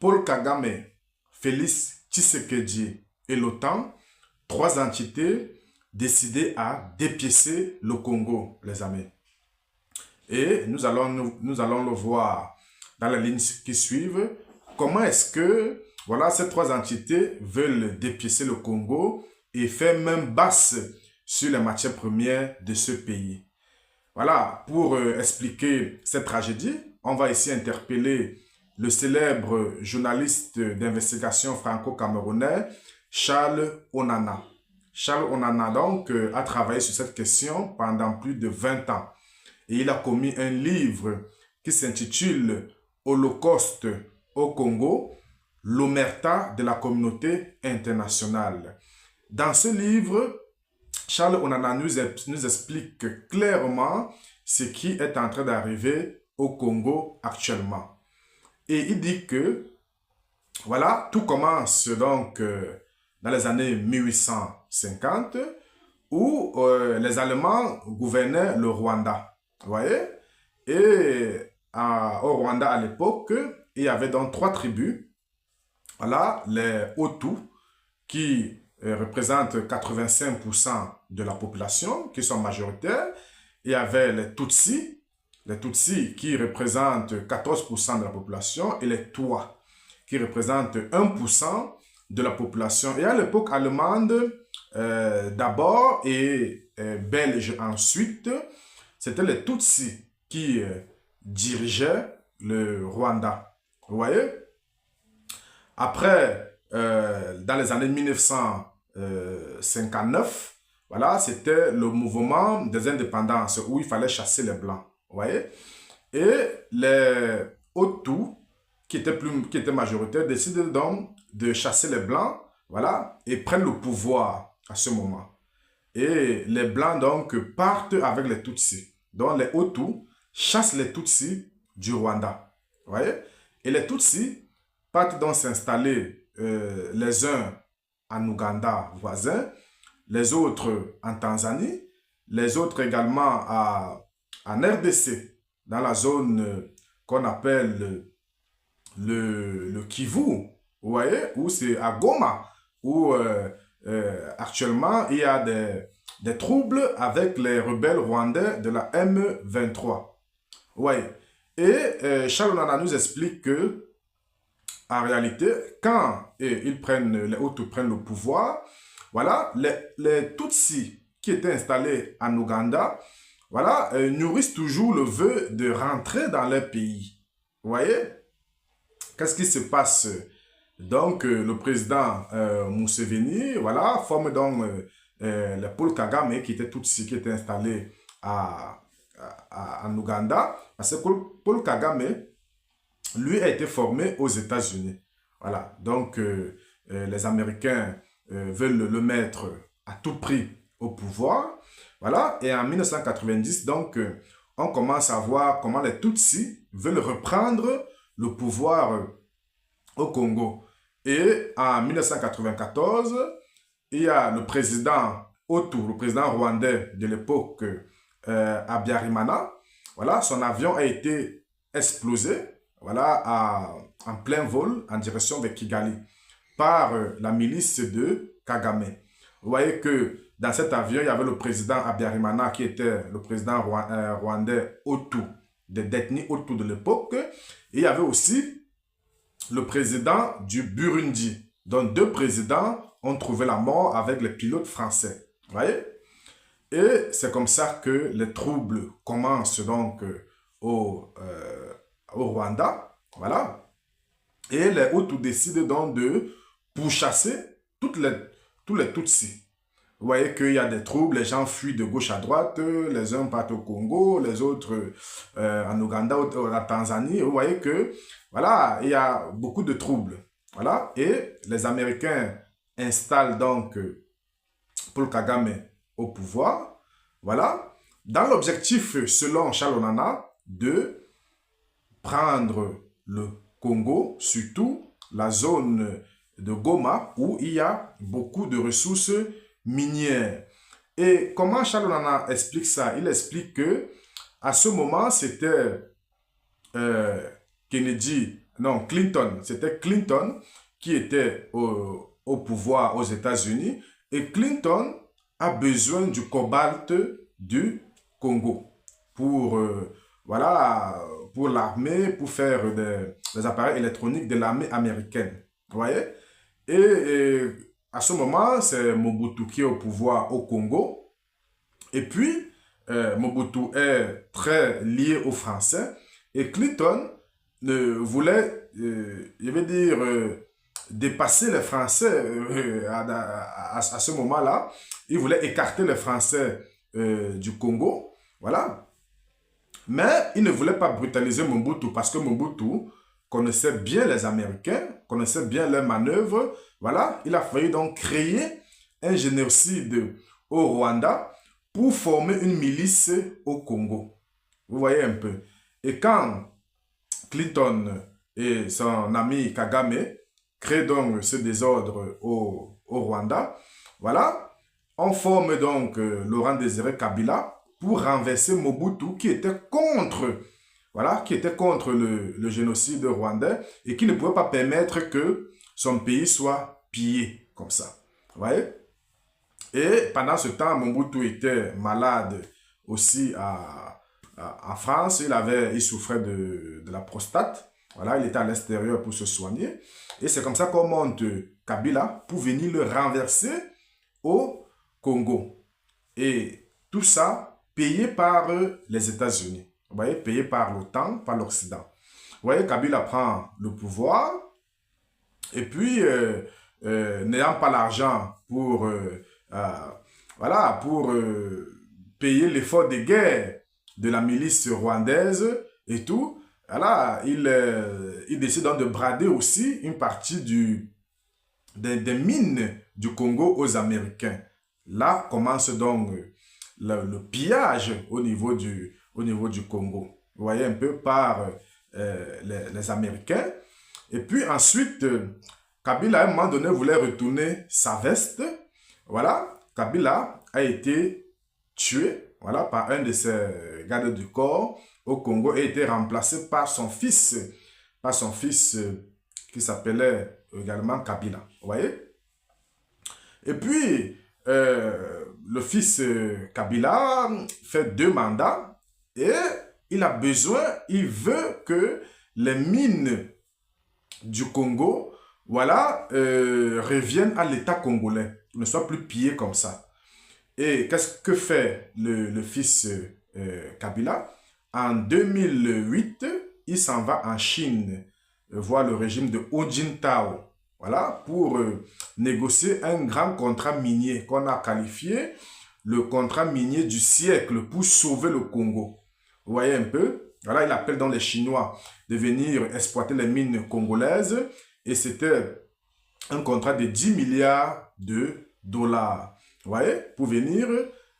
Paul Kagame, Félix Tshisekedi et l'OTAN, trois entités décidées à dépiécer le Congo, les amis. Et nous allons le voir dans les lignes qui suivent. Comment est-ce que voilà, ces trois entités veulent dépiécer le Congo et faire même basse sur les matières premières de ce pays. Voilà, pour expliquer cette tragédie, on va ici interpeller le célèbre journaliste d'investigation franco-camerounais, Charles Onana. Charles Onana, donc, a travaillé sur cette question pendant plus de 20 ans. Et il a commis un livre qui s'intitule « Holocauste au Congo, l'omerta de la communauté internationale ». Dans ce livre, Charles Onana nous explique clairement ce qui est en train d'arriver au Congo actuellement. Et il dit que, voilà, tout commence donc dans les années 1850 où les Allemands gouvernaient le Rwanda. Vous voyez? Et au Rwanda à l'époque, il y avait donc trois tribus. Voilà, les Hutus qui représentent 85% de la population, qui sont majoritaires. Il y avait les Tutsis qui représentent 14% de la population, et les Twa qui représentent 1% de la population. Et à l'époque allemande, d'abord, et belge ensuite, c'était les Tutsis qui dirigeaient le Rwanda. Vous voyez? Après, dans les années 1959, voilà, c'était le mouvement des indépendances où il fallait chasser les Blancs. Vous voyez? Et les Hutus, qui étaient majoritaires, décident donc de chasser les Blancs, voilà, et prennent le pouvoir à ce moment. Et les Blancs, donc, partent avec les Tutsis. Donc, les Hutus chassent les Tutsis du Rwanda. Vous voyez? Et les Tutsis partent donc s'installer les uns en Ouganda voisin, les autres en Tanzanie, les autres également en RDC, dans la zone qu'on appelle le Kivu, vous voyez, où c'est à Goma, où actuellement il y a des troubles avec les rebelles rwandais de la M23. Ouais. Et Charles Onana nous explique que, en réalité, quand les Hutus prennent le pouvoir, voilà, les Tutsis qui étaient installés en Ouganda, voilà, nourrissent toujours le vœu de rentrer dans leur pays. Vous voyez? Qu'est-ce qui se passe? Donc, le président Museveni, voilà, forme donc le Paul Kagame qui était Tutsi, qui était installé en Ouganda. Parce que Paul Kagame, lui, a été formé aux États-Unis. Voilà, donc les Américains veulent le mettre à tout prix au pouvoir. Voilà, et en 1990, donc, on commence à voir comment les Tutsis veulent reprendre le pouvoir au Congo. Et en 1994, il y a le président Hutu, le président rwandais de l'époque, Habyarimana. Voilà, son avion a été explosé, voilà, en plein vol en direction de Kigali par la milice de Kagame. Vous voyez que dans cet avion, il y avait le président Habyarimana qui était le président rwandais Hutu, d'ethnie Hutu de l'époque. Et il y avait aussi le président du Burundi. Donc deux présidents ont trouvé la mort avec les pilotes français. Vous voyez? Et c'est comme ça que les troubles commencent donc au Rwanda. Voilà. Et les Hutus décident donc de pourchasser tous les Tutsis. Vous voyez qu'il y a des troubles, les gens fuient de gauche à droite, les uns partent au Congo, les autres en Ouganda, en Tanzanie. Vous voyez que, voilà, il y a beaucoup de troubles. Voilà, et les Américains installent donc Paul Kagame au pouvoir. Voilà, dans l'objectif, selon Charles Onana, de prendre le Congo, surtout la zone de Goma, où il y a beaucoup de ressources minières. Et comment Charles Onana explique ça? Il explique que à ce moment, c'était Kennedy non, Clinton, c'était Clinton qui était au pouvoir aux États-Unis. Et Clinton a besoin du cobalt du Congo pour, voilà, pour l'armée, pour faire des appareils électroniques de l'armée américaine. Vous voyez? Et à ce moment, c'est Mobutu qui est au pouvoir au Congo. Et puis, Mobutu est très lié aux Français. Et Clinton voulait, je veux dire, dépasser les Français à ce moment-là. Il voulait écarter les Français du Congo. Voilà. Mais il ne voulait pas brutaliser Mobutu parce que Mobutu connaissait bien les Américains, connaissait bien leurs manœuvres. Voilà. Il a failli donc créer un génocide au Rwanda pour former une milice au Congo. Vous voyez un peu. Et quand Clinton et son ami Kagame créent donc ce désordre au Rwanda, voilà, on forme donc Laurent Désiré Kabila pour renverser Mobutu qui était contre, voilà, qui était contre le génocide rwandais et qui ne pouvait pas permettre que son pays soit pillé comme ça. Vous voyez? Et pendant ce temps, Mobutu était malade aussi en France. Il souffrait de la prostate. Voilà, il était à l'extérieur pour se soigner. Et c'est comme ça qu'on monte Kabila pour venir le renverser au Congo. Et tout ça payé par les États-Unis. Vous voyez, payé par l'OTAN, par l'Occident. Vous voyez, Kabila prend le pouvoir. Et puis, n'ayant pas l'argent pour, voilà, pour payer l'effort de guerre de la milice rwandaise et tout, voilà, il décide donc de brader aussi une partie des mines du Congo aux Américains. Là commence donc le pillage au niveau du Congo. Vous voyez un peu par les Américains. Et puis ensuite, Kabila, à un moment donné, voulait retourner sa veste. Voilà, Kabila a été tué, voilà, par un de ses gardes du corps au Congo et a été remplacé par son fils qui s'appelait également Kabila. Vous voyez? Et puis, le fils Kabila fait 2 mandats et il veut que les mines du Congo, voilà, reviennent à l'État congolais, ne soient plus pillés comme ça. Et qu'est-ce que fait le fils Kabila? En 2008, il s'en va en Chine, voir le régime de Hu Jintao, voilà, pour négocier un grand contrat minier qu'on a qualifié le contrat minier du siècle pour sauver le Congo. Vous voyez un peu? Voilà, il appelle donc les Chinois de venir exploiter les mines congolaises et c'était un contrat de 10 milliards de dollars. Vous voyez? Pour venir,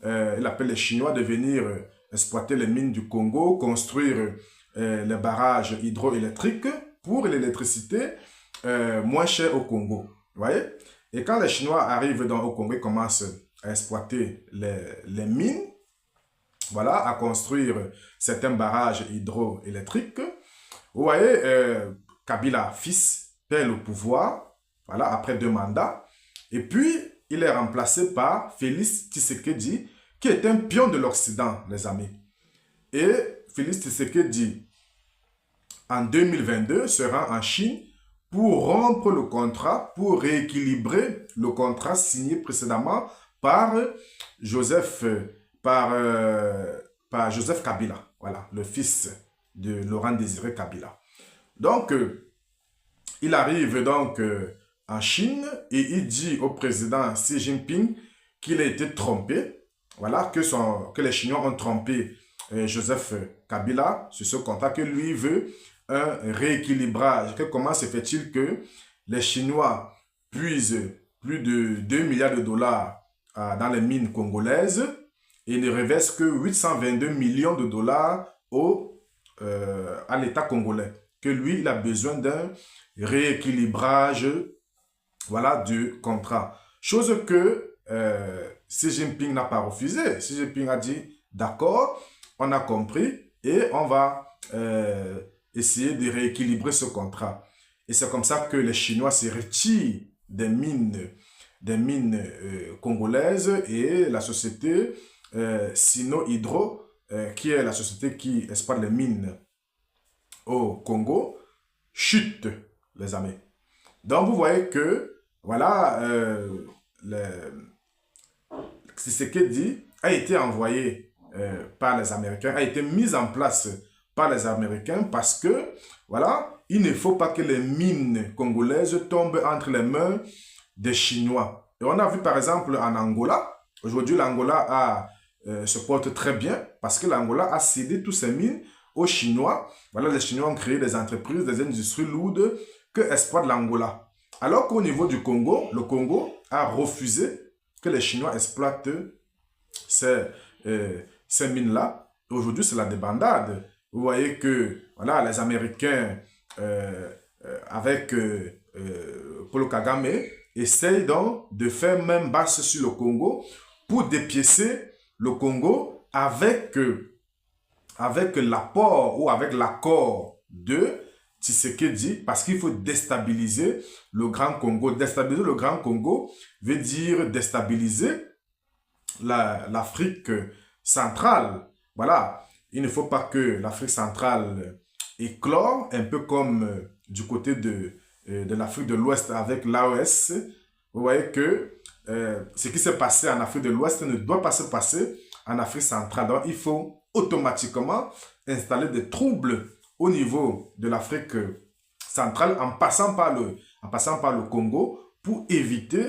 il appelle les Chinois de venir exploiter les mines du Congo, construire les barrages hydroélectriques pour l'électricité moins chère au Congo. Vous voyez? Et quand les Chinois arrivent au Congo, ils commencent à exploiter les mines, voilà, à construire certains barrages hydroélectriques. Vous voyez, Kabila, fils, perd le pouvoir, voilà, après 2 mandats. Et puis, il est remplacé par Félix Tshisekedi, qui est un pion de l'Occident, les amis. Et Félix Tshisekedi, en 2022, se rend en Chine pour rompre le contrat, pour rééquilibrer le contrat signé précédemment par Joseph Kabila, voilà, le fils de Laurent Désiré Kabila. Donc, il arrive donc en Chine et il dit au président Xi Jinping qu'il a été trompé, voilà, que les Chinois ont trompé Joseph Kabila sur ce contrat, que lui veut un rééquilibrage. Comment se fait-il que les Chinois puisent plus de 2 milliards de dollars dans les mines congolaises et ne reversent que 822 millions de dollars à l'État congolais. Que lui, il a besoin d'un rééquilibrage, voilà, du contrat. Chose que Xi Jinping n'a pas refusé. Xi Jinping a dit, d'accord, on a compris et on va essayer de rééquilibrer ce contrat. Et c'est comme ça que les Chinois se retirent des mines congolaises et la société Sino Hydro, qui est la société qui exploite les mines au Congo, chute, les amis. Donc vous voyez que, voilà, Tshisekedi a été envoyé par les Américains, a été mis en place par les Américains parce que, voilà, il ne faut pas que les mines congolaises tombent entre les mains des Chinois. Et on a vu par exemple en Angola, aujourd'hui l'Angola se porte très bien parce que l'Angola a cédé tous ses mines aux Chinois. Voilà, les Chinois ont créé des entreprises, des industries lourdes que exploite l'Angola. Alors qu'au niveau du Congo, le Congo a refusé que les Chinois exploitent ces mines-là. Aujourd'hui, c'est la débandade. Vous voyez que voilà, les Américains, avec Paul Kagame, essayent donc de faire main basse sur le Congo pour dépiécer le Congo avec l'apport ou avec l'accord de Tshisekedi, parce qu'il faut déstabiliser le Grand Congo. Déstabiliser le Grand Congo veut dire déstabiliser l'Afrique centrale. Voilà, il ne faut pas que l'Afrique centrale éclore, un peu comme du côté de l'Afrique de l'Ouest avec l'AES. Vous voyez que ce qui s'est passé en Afrique de l'Ouest ne doit pas se passer en Afrique centrale. Donc, il faut automatiquement installer des troubles au niveau de l'Afrique centrale en passant par le Congo pour éviter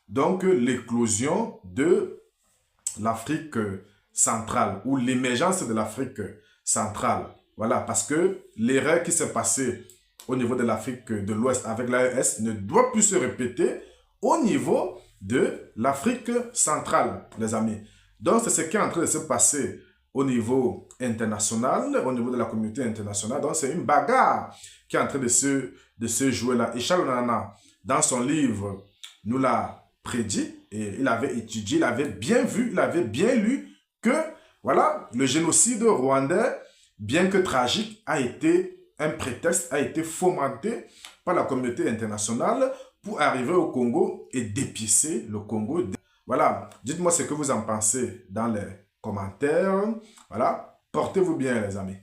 donc l'éclosion de l'Afrique centrale ou l'émergence de l'Afrique centrale. Voilà, parce que l'erreur qui s'est passée au niveau de l'Afrique de l'Ouest avec l'AES ne doit plus se répéter au niveau de l'Afrique centrale, les amis. Donc, c'est ce qui est en train de se passer au niveau international, au niveau de la communauté internationale. Donc, c'est une bagarre qui est en train de se jouer là. Et Charles Nana, dans son livre, nous l'a prédit et il avait étudié, il avait bien vu, il avait bien lu que, voilà, le génocide rwandais, bien que tragique, a été un prétexte, a été fomenté par la communauté internationale pour arriver au Congo et dépiécer le Congo. Voilà, dites-moi ce que vous en pensez dans les commentaires. Voilà, portez-vous bien les amis.